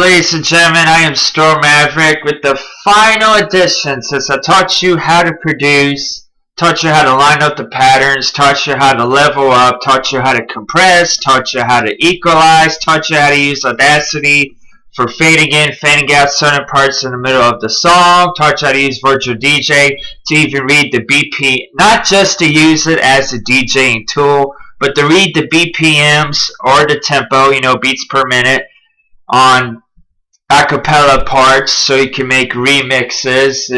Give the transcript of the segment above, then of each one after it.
ladies and gentlemen, I am Storm Maverick with the final edition since I taught you how to produce, taught you how to line up the patterns, taught you how to level up, taught you how to compress, taught you how to equalize, taught you how to use Audacity for fading in, fading out certain parts in the middle of the song, taught you how to use Virtual DJ to even read the BP, not just to use it as a DJing tool, but to read the BPMs or the tempo, beats per minute, on acapella parts, so you can make remixes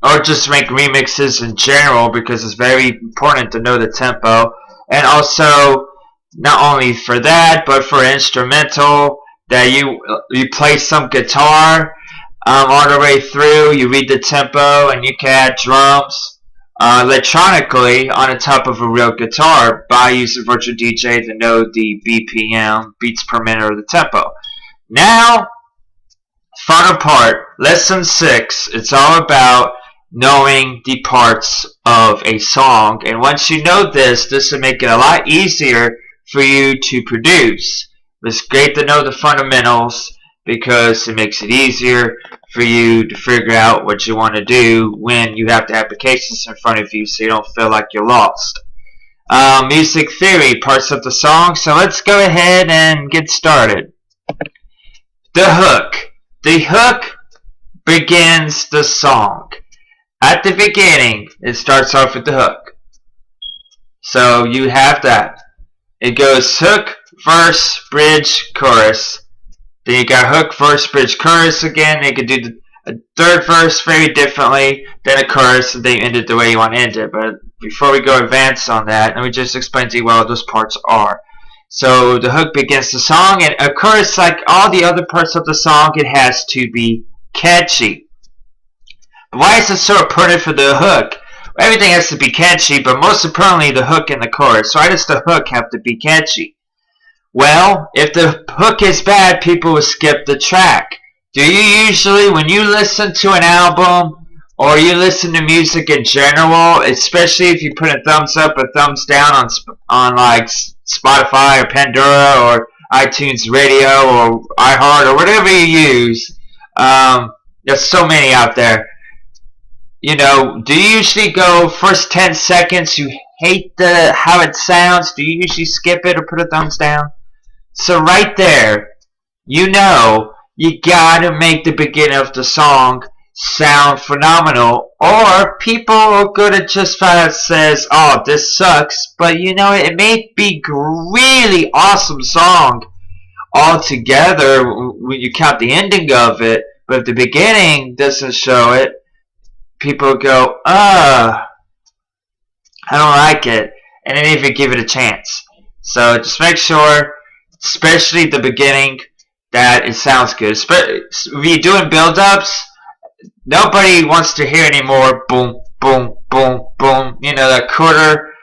or just make remixes in general, because it's very important to know the tempo. And also, not only for that, but for instrumental, that you play some guitar all the way through, you read the tempo, and you can add drums electronically on the top of a real guitar by using Virtual DJ to know the BPM, beats per minute, or the tempo. Now, final part, lesson 6. It's all about knowing the parts of a song. And once you know this will make it a lot easier for you to produce. It's great to know the fundamentals because it makes it easier for you to figure out what you want to do when you have the applications in front of you, so you don't feel like you're lost. Music theory, parts of the song. So let's go ahead and get started. The hook. The hook begins the song. At the beginning, it starts off with the hook. So you have that. It goes hook, verse, bridge, chorus. Then you got hook, verse, bridge, chorus again. You can do the third verse very differently, then a chorus, and then you end it the way you want to end it. But before we go advance on that, let me just explain to you what those parts are. So the hook begins the song, and of course, like all the other parts of the song, it has to be catchy. But why is it so important for the hook? Well, everything has to be catchy, but most importantly, the hook and the chorus. Why does the hook have to be catchy? Well, if the hook is bad, people will skip the track. Do you usually, when you listen to an album, or you listen to music in general, especially if you put a thumbs up or thumbs down on like Spotify or Pandora or iTunes Radio or iHeart or whatever you use, there's so many out there. Do you usually go first 10 seconds, you hate how it sounds? Do you usually skip it or put a thumbs down? So right there, you gotta make the beginning of the song sound phenomenal, or people are gonna just find out says, oh, this sucks, but it may be really awesome song altogether when you count the ending of it, but if the beginning doesn't show it, people go, I don't like it, and then even give it a chance. So just make sure, especially the beginning, that it sounds good. If you're doing build-ups, nobody wants to hear any more boom, boom, boom, boom. That quarter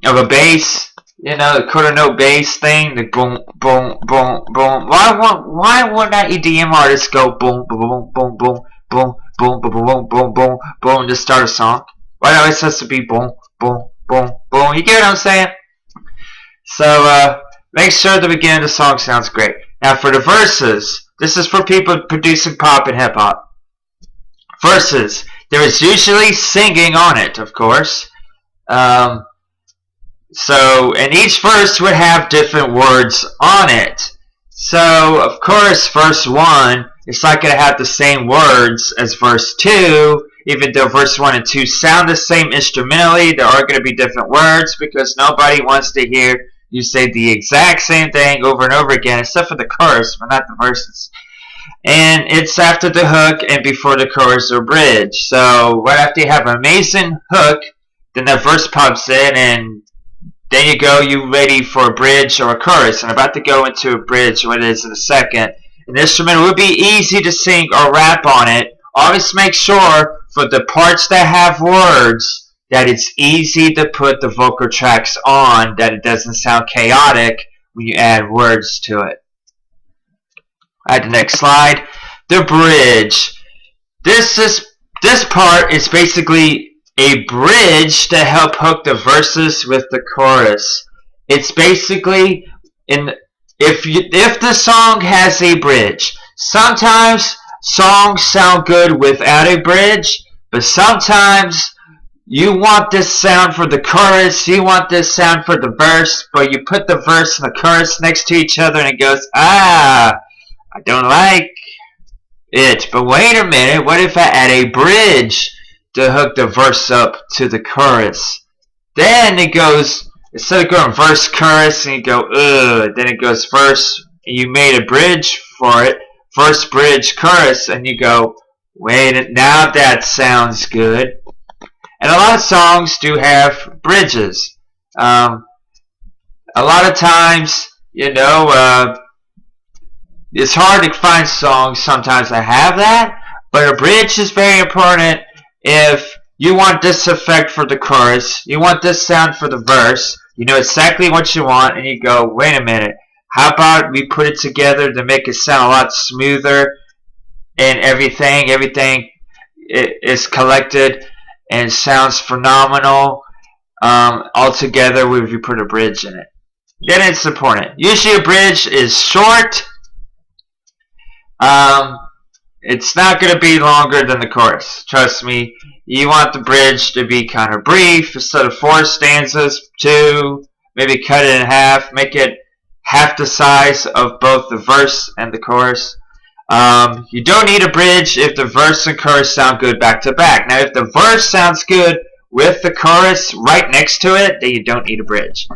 of a bass. The quarter note bass thing. The boom, boom, boom, boom. Why would not EDM artists go boom, boom, boom, boom, boom, boom, boom, boom, boom, boom, boom to start a song? Why always has to be boom, boom, boom, boom? You get what I'm saying? So make sure the beginning of the song sounds great. Now for the verses, this is for people producing pop and hip hop. Verses, there is usually singing on it, of course. And each verse would have different words on it. So, of course, verse 1 is not going to have the same words as verse 2, even though verse 1 and 2 sound the same instrumentally. There are going to be different words because nobody wants to hear you say the exact same thing over and over again, except for the chorus, but not the verses. And it's after the hook and before the chorus or bridge. So right after you have an amazing hook, then the verse pops in, and then you ready for a bridge or a chorus. And I'm about to go into a bridge, what it is in a second. An instrumental would be easy to sing or rap on it. Always make sure for the parts that have words that it's easy to put the vocal tracks on, that it doesn't sound chaotic when you add words to it. Alright, the next slide. The bridge. This part is basically a bridge to help hook the verses with the chorus. It's basically if the song has a bridge, sometimes songs sound good without a bridge, but sometimes you want this sound for the chorus, you want this sound for the verse, but you put the verse and the chorus next to each other and it goes, I don't like it. But wait a minute, what if I add a bridge to hook the verse up to the chorus? Then it goes, instead of going verse, chorus, and you go, then it goes verse, and you made a bridge for it, verse, bridge, chorus, and you go, wait, now that sounds good. And a lot of songs do have bridges. A lot of times, it's hard to find songs sometimes that have that, but a bridge is very important if you want this effect for the chorus, you want this sound for the verse, you know exactly what you want, and you go, wait a minute, how about we put it together to make it sound a lot smoother, and everything is collected and sounds phenomenal all together if you put a bridge in it. Then it's important. Usually a bridge is short. It's not going to be longer than the chorus. Trust me. You want the bridge to be kind of brief. Instead of 4 stanzas, 2. Maybe cut it in half. Make it half the size of both the verse and the chorus. You don't need a bridge if the verse and chorus sound good back to back. Now, if the verse sounds good with the chorus right next to it, then you don't need a bridge.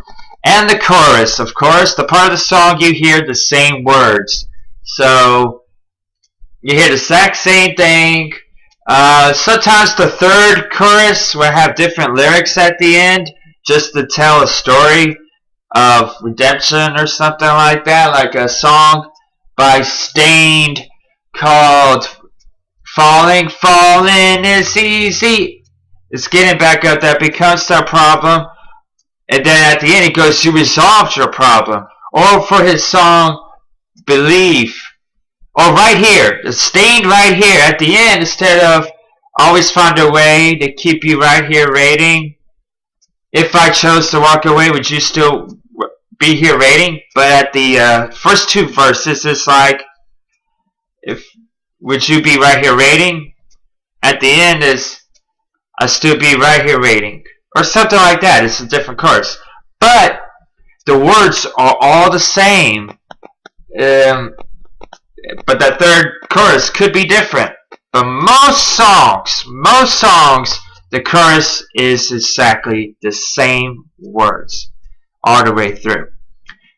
And the chorus, of course, the part of the song you hear the same words. So you hear the exact same thing. Sometimes the third chorus will have different lyrics at the end just to tell a story of redemption or something like that, like a song by Stained called Falling is Easy. It's getting back up that becomes the problem, and then at the end it goes, you resolved your problem. Or for his song Believe, or right here, it's Stained right here at the end, instead of always find a way to keep you right here rating. If I chose to walk away, would you still be here rating? But at the first 2 verses, it's like, would you be right here rating? At the end is, I still be right here rating, or something like that. It's a different chorus, but the words are all the same. But that third chorus could be different. But most songs, the chorus is exactly the same words all the way through.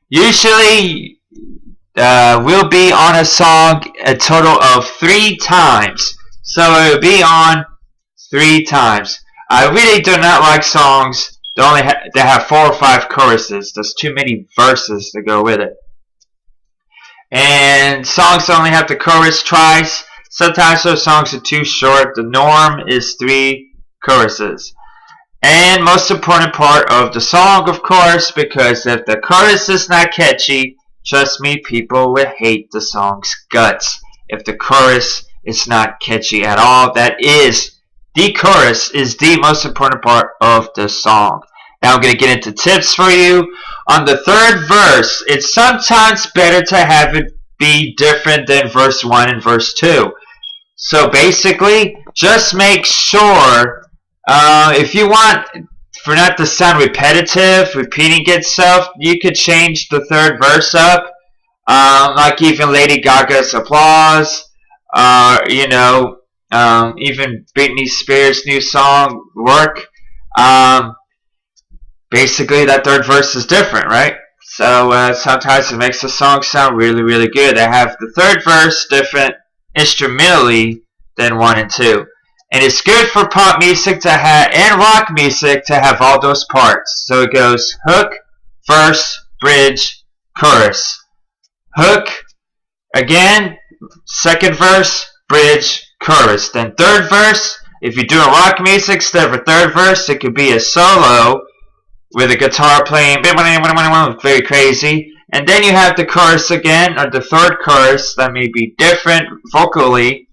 Usually, we'll be on a song a total of 3 times. So it will be on 3 times. I really do not like songs that have 4 or 5 choruses. There's too many verses to go with it. And songs only have the chorus twice. Sometimes those songs are too short. The norm is 3 choruses. And most important part of the song, of course, because if the chorus is not catchy, trust me, people will hate the song's guts. If the chorus is not catchy at all, the chorus is the most important part of the song. Now I'm going to get into tips for you. On the 3rd verse, it's sometimes better to have it be different than verse 1 and verse 2. So basically, just make sure, if you want for not to sound repetitive, repeating itself, you could change the 3rd verse up, like even Lady Gaga's Applause, even Britney Spears' new song, Work. Basically, that 3rd verse is different, right? So sometimes it makes the song sound really, really good. They have the 3rd verse different instrumentally than 1 and 2. And it's good for pop music to have, and rock music to have all those parts. So it goes hook, verse, bridge, chorus. Hook, again, 2nd verse, bridge, chorus. Then 3rd verse, if you're doing rock music, instead of a 3rd verse, it could be a solo with a guitar playing very crazy. And then you have the chorus again, or the 3rd chorus that may be different vocally,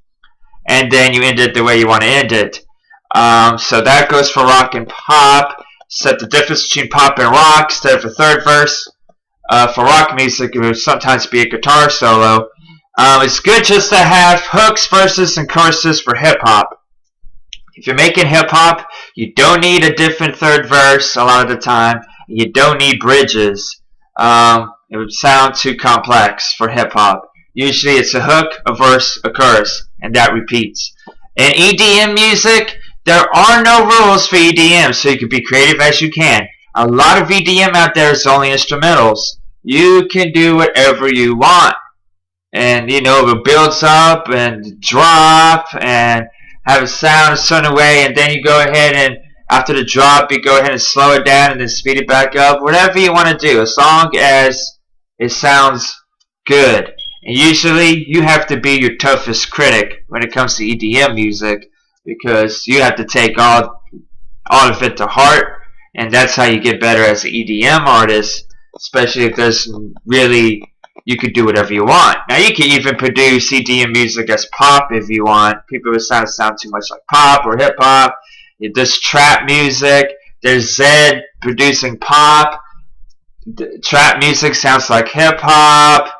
and then you end it the way you want to end it. So that goes for rock and pop. Set the difference between pop and rock. Instead of a 3rd verse, For rock music, it would sometimes be a guitar solo. It's good just to have hooks, verses, and choruses for hip-hop. If you're making hip-hop, you don't need a different third verse a lot of the time. You don't need bridges. It would sound too complex for hip-hop. Usually it's a hook, a verse, a chorus, and that repeats. In EDM music, there are no rules for EDM, so you can be creative as you can. A lot of EDM out there is only instrumentals. You can do whatever you want. And, you know, it builds up and drop and have a sound a certain way, and then you go ahead and after the drop you go ahead and slow it down and then speed it back up. Whatever you want to do, as long as it sounds good. And usually you have to be your toughest critic when it comes to EDM music, because you have to take all of it to heart, and that's how you get better as an EDM artist, especially if there's really, you could do whatever you want. Now you can even produce EDM music as pop if you want. People would sound too much like pop or hip hop. There's trap music. There's Zed producing pop. Trap music sounds like hip hop.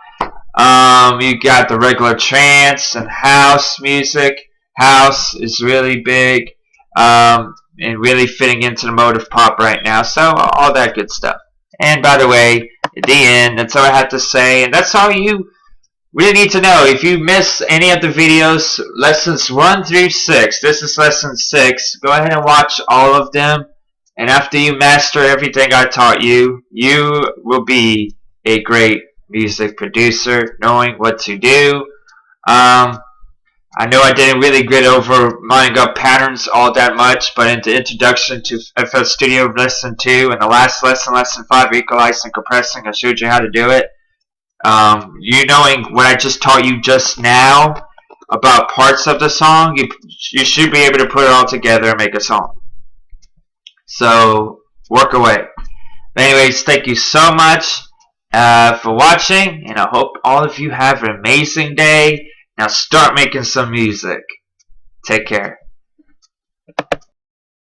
You got the regular trance and house music. House is really big and really fitting into the mode of pop right now. So all that good stuff. And by the way, at the end, that's all I have to say, and that's all you really need to know. If you miss any of the videos, lessons 1 through 6, this is lesson 6, go ahead and watch all of them, and after you master everything I taught you, you will be a great music producer, knowing what to do. I know I didn't really grit over lining up patterns all that much, but in the introduction to FL Studio lesson 2 and the last lesson, lesson 5, equalizing, compressing, I showed you how to do it. You knowing what I just taught you just now about parts of the song, you should be able to put it all together and make a song. So work away. Anyways, thank you so much for watching, and I hope all of you have an amazing day. Now start making some music. Take care.